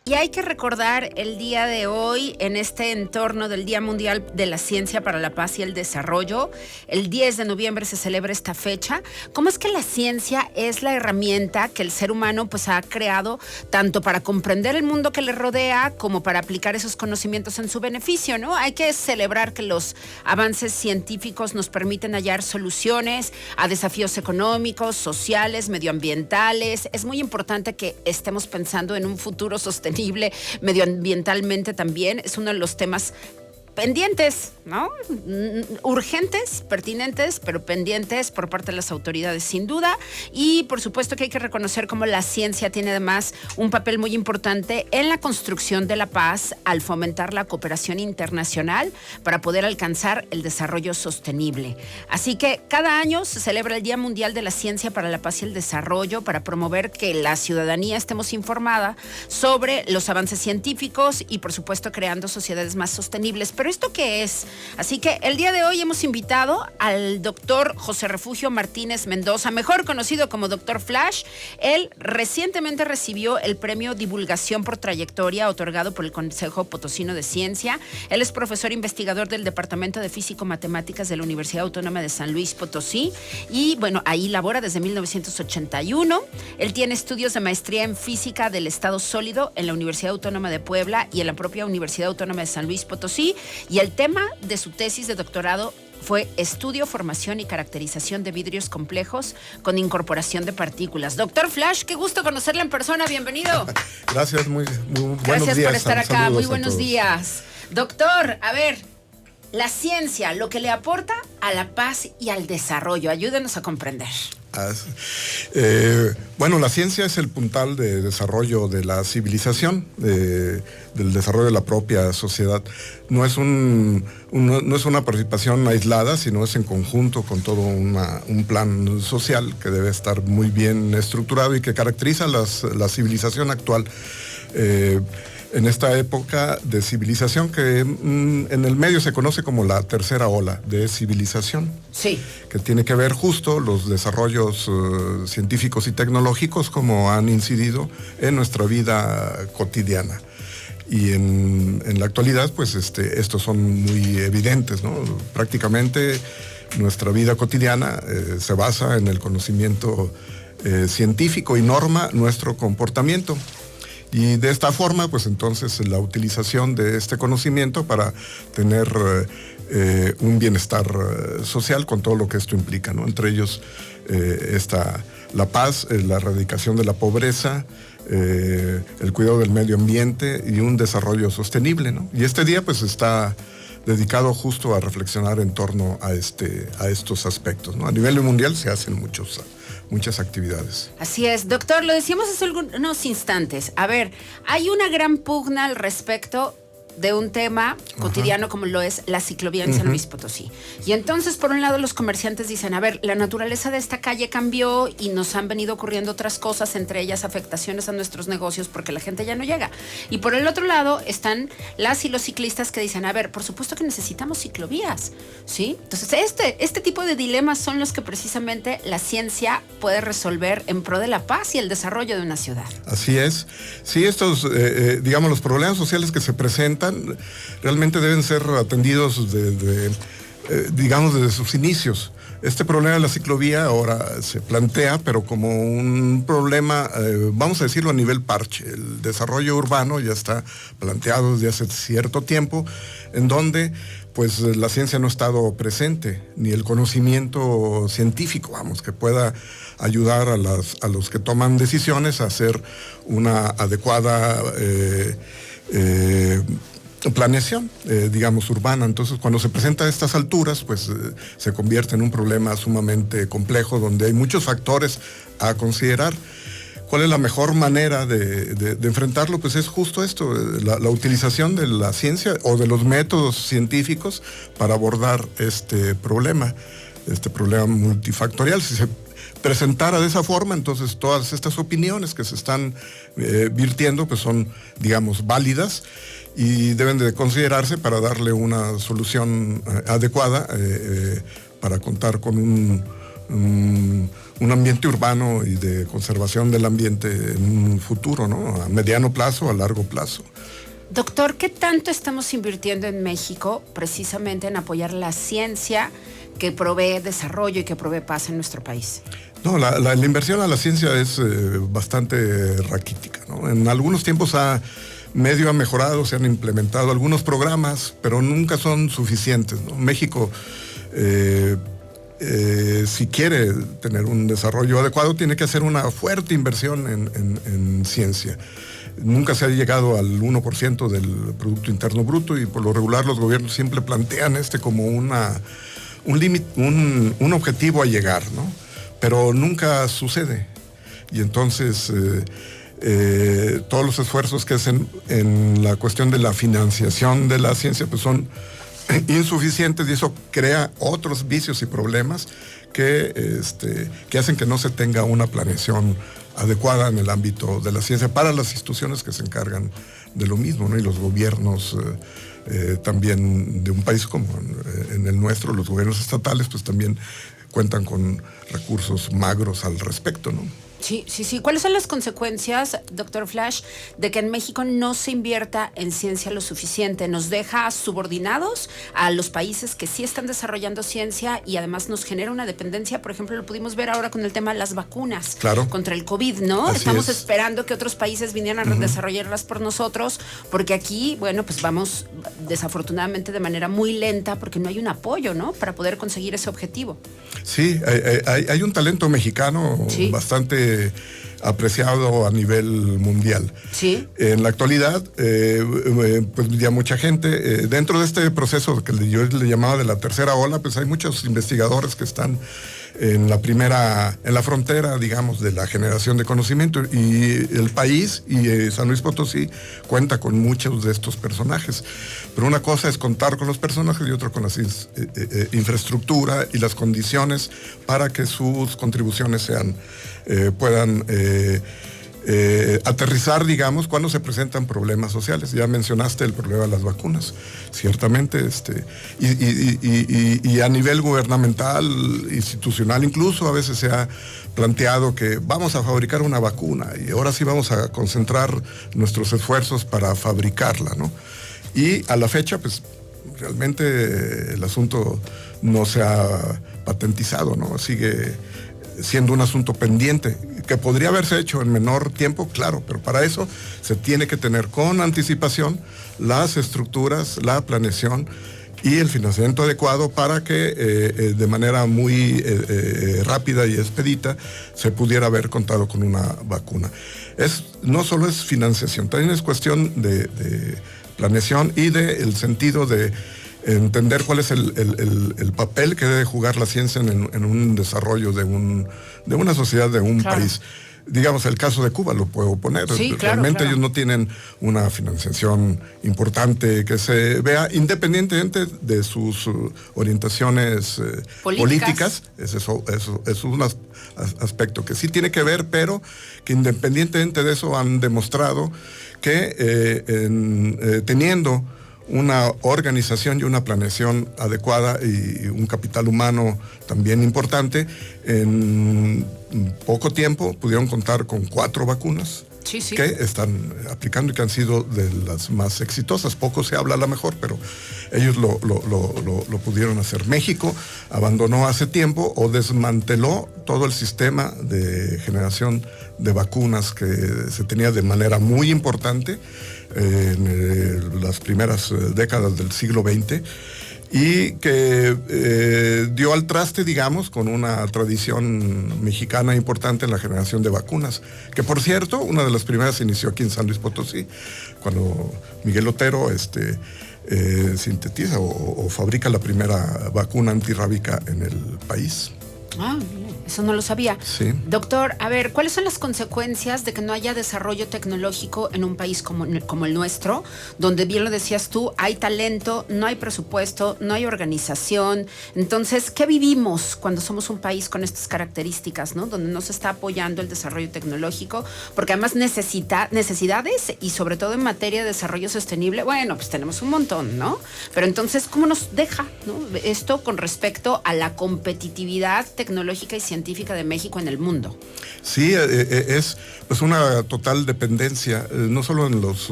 Y hay que recordar el día de hoy en este entorno del Día Mundial de la Ciencia para la Paz y el Desarrollo. El 10 de noviembre se celebra esta fecha. ¿Cómo es que la ciencia es la herramienta que el ser humano pues ha creado tanto para comprender el mundo que le rodea como para aplicar esos conocimientos en su beneficio, ¿no? Hay que celebrar que los avances científicos nos permiten hallar soluciones a desafíos económicos, sociales, medioambientales. Es muy importante que estemos pensando en un futuro sostenible medioambientalmente también. Es uno de los temas pendientes, ¿no? Urgentes, pertinentes, pero pendientes por parte de las autoridades, sin duda. Y por supuesto que hay que reconocer cómo la ciencia tiene además un papel muy importante en la construcción de la paz al fomentar la cooperación internacional para poder alcanzar el desarrollo sostenible. Así que cada año se celebra el Día Mundial de la Ciencia para la Paz y el Desarrollo para promover que la ciudadanía estemos informada sobre los avances científicos y por supuesto creando sociedades más sostenibles. ¿Pero esto qué es? Así que el día de hoy hemos invitado al doctor José Refugio Martínez Mendoza, mejor conocido como Dr. Flash. Él recientemente recibió el premio Divulgación por Trayectoria otorgado por el Consejo Potosino de Ciencia. Él es profesor investigador del Departamento de Físico-Matemáticas de la Universidad Autónoma de San Luis Potosí y bueno, ahí labora desde 1981. Él tiene estudios de maestría en Física del Estado Sólido en la Universidad Autónoma de Puebla y en la propia Universidad Autónoma de San Luis Potosí. Y el tema de su tesis de doctorado fue Estudio, Formación y Caracterización de Vidrios Complejos con Incorporación de Partículas. Doctor Flash, qué gusto conocerle en persona, bienvenido. Gracias, muy buenos días. Gracias por estar acá, muy buenos días. Doctor, a ver, la ciencia, lo que le aporta a la paz y al desarrollo, ayúdenos a comprender. Bueno, la ciencia es el puntal de desarrollo de la civilización, del desarrollo de la propia sociedad. No es una participación aislada, sino es en conjunto con todo un plan social que debe estar muy bien estructurado y que caracteriza la civilización actual. En esta época de civilización que en el medio se conoce como la tercera ola de civilización. Sí. Que tiene que ver justo los desarrollos científicos y tecnológicos como han incidido en nuestra vida cotidiana. Y en la actualidad, pues estos son muy evidentes, ¿no? Prácticamente nuestra vida cotidiana se basa en el conocimiento científico y norma nuestro comportamiento. Y de esta forma, pues entonces la utilización de este conocimiento para tener un bienestar social con todo lo que esto implica, ¿no? Entre ellos está la paz, la erradicación de la pobreza, el cuidado del medio ambiente y un desarrollo sostenible, ¿no? Y este día pues está dedicado justo a reflexionar en torno a estos aspectos, ¿no? A nivel mundial se hacen muchas actividades. Así es, doctor, lo decíamos hace algunos instantes. A ver, hay una gran pugna al respecto de un tema cotidiano como lo es la ciclovía en San Luis Potosí. Y entonces, por un lado, los comerciantes dicen, a ver, la naturaleza de esta calle cambió y nos han venido ocurriendo otras cosas, entre ellas afectaciones a nuestros negocios porque la gente ya no llega. Y por el otro lado están las y los ciclistas que dicen, a ver, por supuesto que necesitamos ciclovías, ¿sí? Entonces, este tipo de dilemas son los que precisamente la ciencia puede resolver en pro de la paz y el desarrollo de una ciudad. Así es. Sí, estos, digamos, los problemas sociales que se presentan realmente deben ser atendidos digamos, desde sus inicios. Este problema de la ciclovía ahora se plantea, pero como un problema, vamos a decirlo a nivel parche. El desarrollo urbano ya está planteado desde hace cierto tiempo, en donde pues la ciencia no ha estado presente, ni el conocimiento científico, vamos, que pueda ayudar a los que toman decisiones a hacer una adecuada planeación, digamos, urbana. Entonces, cuando se presenta a estas alturas, pues se convierte en un problema sumamente complejo, donde hay muchos factores a considerar. ¿Cuál es la mejor manera de enfrentarlo? Pues es justo esto, la utilización de la ciencia o de los métodos científicos para abordar este problema multifactorial. Si se presentara de esa forma, entonces todas estas opiniones que se están virtiendo, pues son, digamos, válidas y deben de considerarse para darle una solución adecuada para contar con un ambiente urbano y de conservación del ambiente en un futuro, ¿no? A mediano plazo, a largo plazo. Doctor, ¿qué tanto estamos invirtiendo en México precisamente en apoyar la ciencia que provee desarrollo y que provee paz en nuestro país? No, la inversión a la ciencia es bastante raquítica, ¿no? En algunos tiempos medio ha mejorado, se han implementado algunos programas, pero nunca son suficientes, ¿no? México, si quiere tener un desarrollo adecuado, tiene que hacer una fuerte inversión en ciencia. Nunca se ha llegado al 1% del Producto Interno Bruto y por lo regular los gobiernos siempre plantean como un límite, un objetivo a llegar, ¿no? Pero nunca sucede. Y entonces todos los esfuerzos que hacen en la cuestión de la financiación de la ciencia pues son insuficientes y eso crea otros vicios y problemas que hacen que no se tenga una planeación adecuada en el ámbito de la ciencia para las instituciones que se encargan de lo mismo, ¿no? Y los gobiernos también de un país como en el nuestro, los gobiernos estatales, pues también cuentan con recursos magros al respecto, ¿no? Sí. ¿Cuáles son las consecuencias, doctor Flash, de que en México no se invierta en ciencia lo suficiente? ¿Nos deja subordinados a los países que sí están desarrollando ciencia y además nos genera una dependencia? Por ejemplo, lo pudimos ver ahora con el tema de las vacunas contra el COVID, ¿no? Estamos esperando que otros países vinieran a desarrollarlas por nosotros, porque aquí, bueno, pues vamos desafortunadamente de manera muy lenta porque no hay un apoyo, ¿no? Para poder conseguir ese objetivo. Sí, hay un talento mexicano bastante apreciado a nivel mundial. Sí. En la actualidad, pues ya mucha gente, dentro de este proceso que yo le llamaba de la tercera ola, pues hay muchos investigadores que están en la frontera, digamos, de la generación de conocimiento y el país y San Luis Potosí cuenta con muchos de estos personajes. Pero una cosa es contar con los personajes y otra con la infraestructura y las condiciones para que sus contribuciones puedan aterrizar, digamos, cuando se presentan problemas sociales. Ya mencionaste el problema de las vacunas, ciertamente, y a nivel gubernamental, institucional, incluso a veces se ha planteado que vamos a fabricar una vacuna y ahora sí vamos a concentrar nuestros esfuerzos para fabricarla, ¿no? Y a la fecha, pues, realmente el asunto no se ha patentizado, ¿no? Sigue siendo un asunto pendiente, que podría haberse hecho en menor tiempo, claro, pero para eso se tiene que tener con anticipación las estructuras, la planeación y el financiamiento adecuado para que de manera muy rápida y expedita se pudiera haber contado con una vacuna. No solo es financiación, también es cuestión de planeación y del sentido de entender cuál es el papel que debe jugar la ciencia en un desarrollo de una sociedad, de un país. Digamos, el caso de Cuba lo puedo poner. Sí, Realmente ellos no tienen una financiación importante que se vea independientemente de sus orientaciones políticas. Ese es un aspecto que sí tiene que ver, pero que independientemente de eso han demostrado que teniendo una organización y una planeación adecuada y un capital humano también importante, en poco tiempo pudieron contar con 4 vacunas que están aplicando y que han sido de las más exitosas. Poco se habla a lo mejor, pero ellos lo pudieron hacer. México abandonó hace tiempo o desmanteló todo el sistema de generación de vacunas que se tenía de manera muy importante en las primeras décadas del siglo XX y que dio al traste, digamos, con una tradición mexicana importante en la generación de vacunas, que por cierto, una de las primeras se inició aquí en San Luis Potosí, cuando Miguel Otero sintetiza o fabrica la primera vacuna antirrábica en el país. Ah, eso no lo sabía. Sí. Doctor, a ver, ¿cuáles son las consecuencias de que no haya desarrollo tecnológico en un país como el nuestro, donde bien lo decías tú, hay talento, no hay presupuesto, no hay organización? Entonces, ¿qué vivimos cuando somos un país con estas características, ¿no? Donde no se está apoyando el desarrollo tecnológico, porque además necesidades y sobre todo en materia de desarrollo sostenible, bueno, pues tenemos un montón, ¿no? Pero entonces, ¿cómo nos deja, ¿no? Esto con respecto a la competitividad tecnológica tecnológica y científica de México en el mundo. Sí, es pues una total dependencia, no solo en las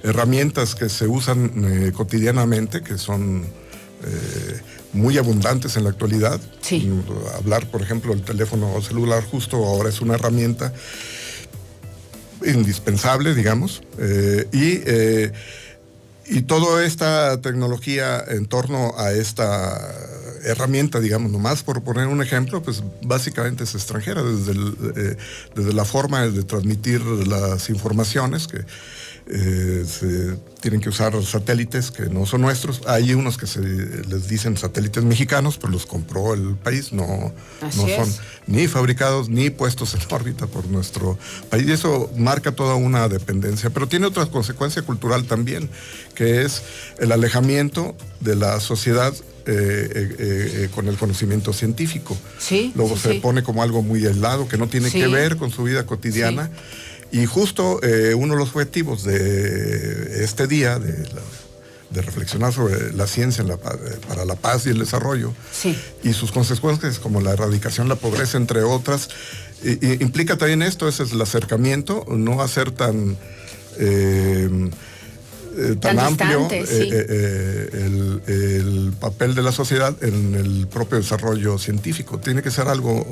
herramientas que se usan cotidianamente, que son muy abundantes en la actualidad. Sí. Hablar, por ejemplo, el teléfono celular justo ahora es una herramienta indispensable, digamos, y toda esta tecnología en torno a esta herramienta, digamos, nomás por poner un ejemplo, pues básicamente es extranjera, desde la forma de transmitir las informaciones, que se tienen que usar satélites que no son nuestros. Hay unos que se les dicen satélites mexicanos, pero los compró el país, no son ni fabricados ni puestos en órbita por nuestro país. Y eso marca toda una dependencia, pero tiene otra consecuencia cultural también, que es el alejamiento de la sociedad con el conocimiento científico. Sí, luego se pone como algo muy aislado, que no tiene que ver con su vida cotidiana. Y justo uno de los objetivos de este día, de reflexionar sobre la ciencia para la paz y el desarrollo, y sus consecuencias como la erradicación de la pobreza, entre otras, implica también esto, ese es el acercamiento, no hacer tan amplio el papel de la sociedad en el propio desarrollo científico. Tiene que ser algo,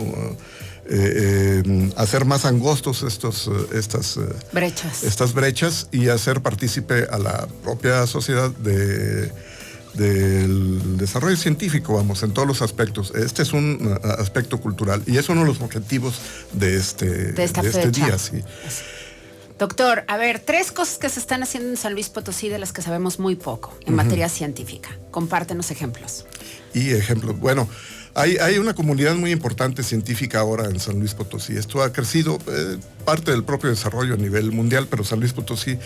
hacer más angostos estas brechas y hacer partícipe a la propia sociedad del desarrollo científico, vamos, en todos los aspectos. Este es un aspecto cultural y es uno de los objetivos de este día. Sí. Doctor, a ver, 3 cosas que se están haciendo en San Luis Potosí de las que sabemos muy poco en materia científica. Compártenos ejemplos. Y ejemplos, bueno, hay una comunidad muy importante científica ahora en San Luis Potosí. Esto ha crecido, parte del propio desarrollo a nivel mundial, pero San Luis Potosí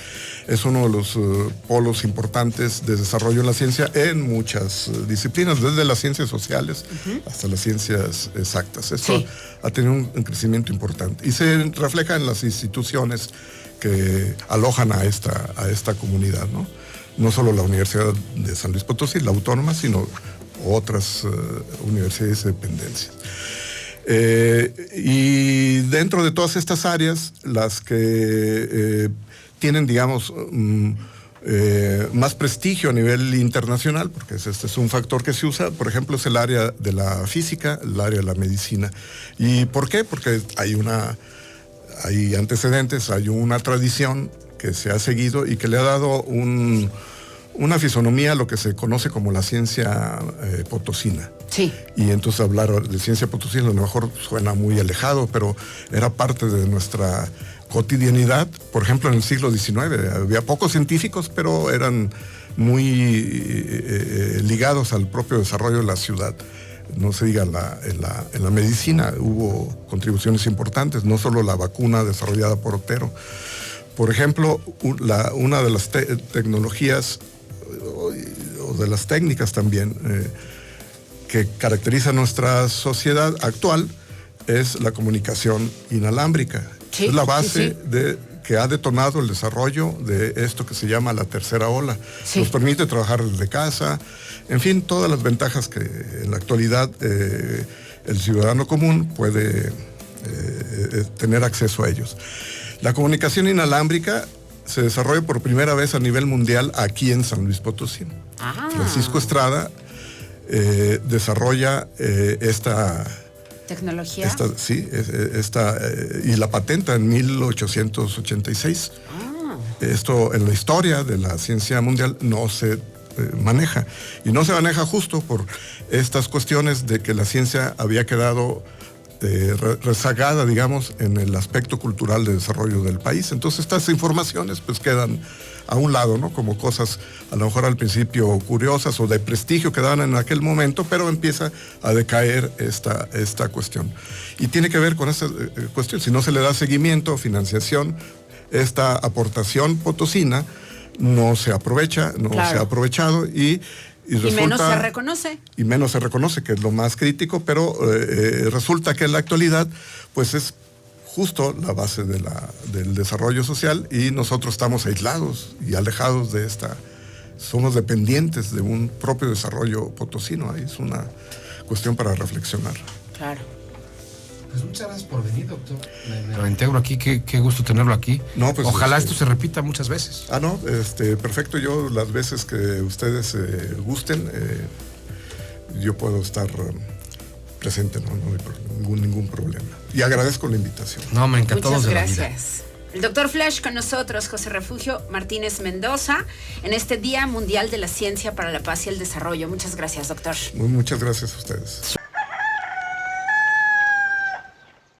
es uno de los polos importantes de desarrollo en la ciencia en muchas disciplinas, desde las ciencias sociales hasta las ciencias exactas. Esto ha tenido un crecimiento importante y se refleja en las instituciones que alojan a esta comunidad, ¿no? No solo la Universidad de San Luis Potosí, la autónoma, sino otras universidades y dependencias. Y dentro de todas estas áreas, las que tienen, digamos, más prestigio a nivel internacional, porque este es un factor que se usa, por ejemplo, es el área de la física, el área de la medicina. ¿Y por qué? Porque hay antecedentes, hay una tradición que se ha seguido y que le ha dado una fisonomía a lo que se conoce como la ciencia potosina. Sí. Y entonces hablar de ciencia potosina a lo mejor suena muy alejado, pero era parte de nuestra cotidianidad. Por ejemplo, en el siglo XIX había pocos científicos, pero eran muy ligados al propio desarrollo de la ciudad. No se diga en la medicina, hubo contribuciones importantes, no solo la vacuna desarrollada por Otero. Por ejemplo, una de las tecnologías o de las técnicas también que caracteriza nuestra sociedad actual es la comunicación inalámbrica. Es la base que ha detonado el desarrollo de esto que se llama la tercera ola. Nos permite trabajar desde casa, en fin, todas las ventajas que en la actualidad el ciudadano común puede tener acceso a ellos. La comunicación inalámbrica se desarrolla por primera vez a nivel mundial aquí en San Luis Potosí. Francisco Estrada desarrolla esta tecnología. Y la patenta en 1886. Esto en la historia de la ciencia mundial no se maneja. Y no se maneja justo por estas cuestiones de que la ciencia había quedado rezagada, digamos, en el aspecto cultural de desarrollo del país. Entonces estas informaciones pues quedan a un lado, ¿no? Como cosas a lo mejor al principio curiosas o de prestigio que daban en aquel momento, pero empieza a decaer esta cuestión. Y tiene que ver con esta cuestión, si no se le da seguimiento, financiación, esta aportación potosina no se aprovecha, se ha aprovechado y menos se reconoce. Y menos se reconoce, que es lo más crítico, pero resulta que en la actualidad, pues es justo la base del desarrollo social y nosotros estamos aislados y alejados de somos dependientes de un propio desarrollo potosino. Ahí es una cuestión para reflexionar. Claro. Pues muchas gracias por venir, doctor. Me reintegro aquí, qué gusto tenerlo aquí. No, pues, ojalá esto se repita muchas veces. No, perfecto. Yo las veces que ustedes gusten, yo puedo estar presente, no hay ningún problema. Y agradezco la invitación. No, me encantó. Muchas de la vida. gracias. El doctor Flash con nosotros, José Refugio Martínez Mendoza, en este Día Mundial de la Ciencia para la Paz y el Desarrollo. Muchas gracias, doctor. Muchas gracias a ustedes.